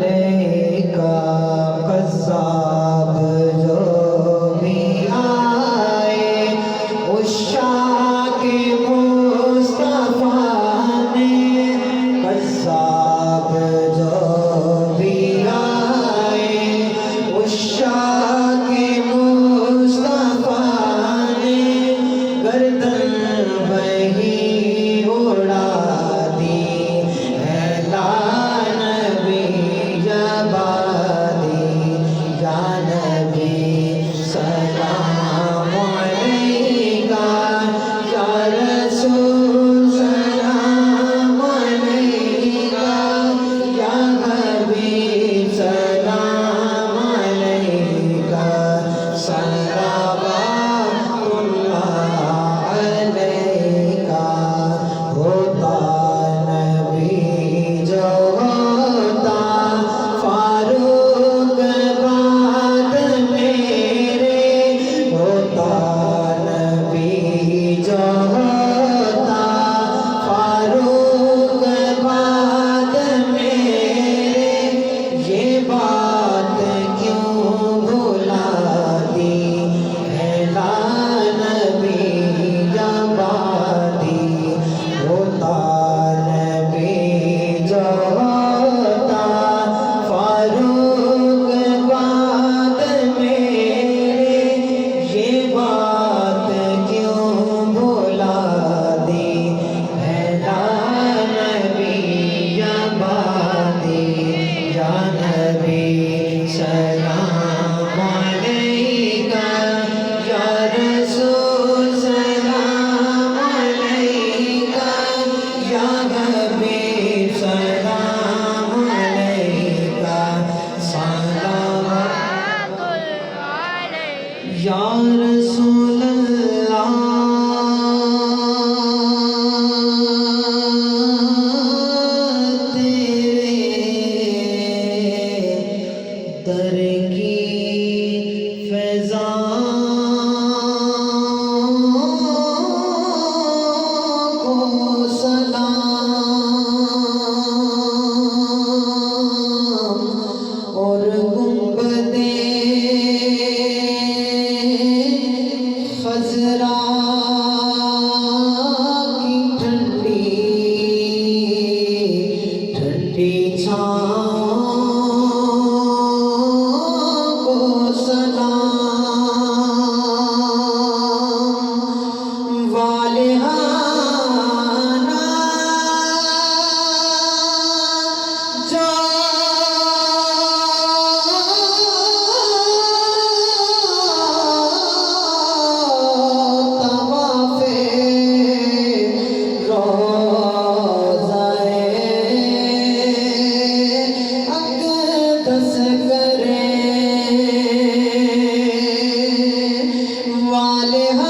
علیکہ قذاب جو بھی آئے عشاق مصطفیٰ نے قذاب جو بھی آئے عشاق مصطفیٰ نے گردن وہی اڑا دی ہے لا نبی جبادی یا نبی سلام علیکہ یا رسول سلام علیکہ یا حبیب سلام علیکہ صلوات اللہ علیکہ ہوتا نبی جو ہوتا فاروق بعد میرے ہوتا نبی جو ہوتا فاروق بعد میرے یہ بات کیوں بھلا دی ہے لا نبی جبادی ہوتا نبی جو ہوتا فاروق بعد میرے یہ بات کیوں بھلا دی ہے لا نبی جبادی یا نبی سلام علیکہ یا رسول سلام علیکہ یا حبیب سلام علیکہ صلوات یا رسول اللہ تیرے در کی فیضان کو سلام اور گنبدِ خضرا کی ٹھنڈی ٹھنڈی چھاؤں کو سلام والہانہ جو طواف روضۂ اقدس کرے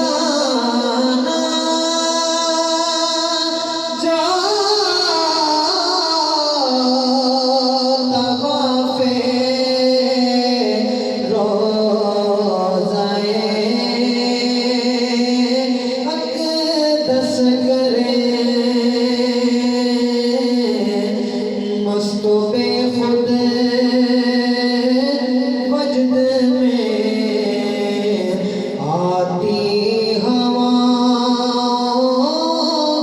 والہانہ جو طواف روضۂ اقدس کرے مست و بے خود وجد میں آتی ہواؤں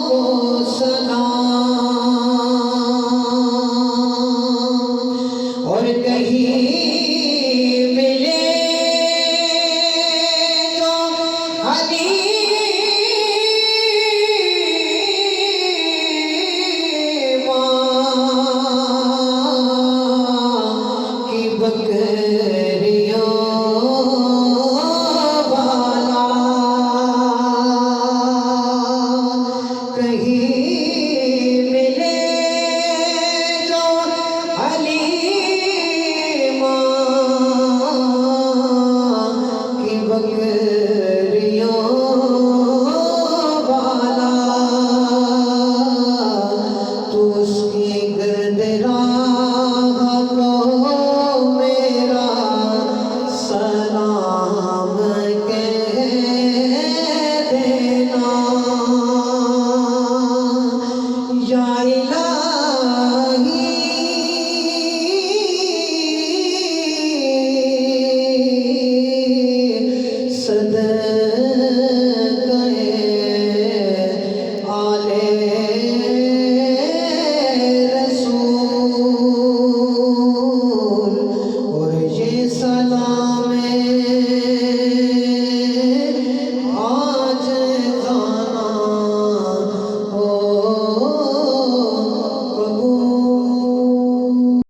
کو سلام اور کہیں ملے جو حلیمہ کی بکریوں والا کہیں ملے جو حلیمہ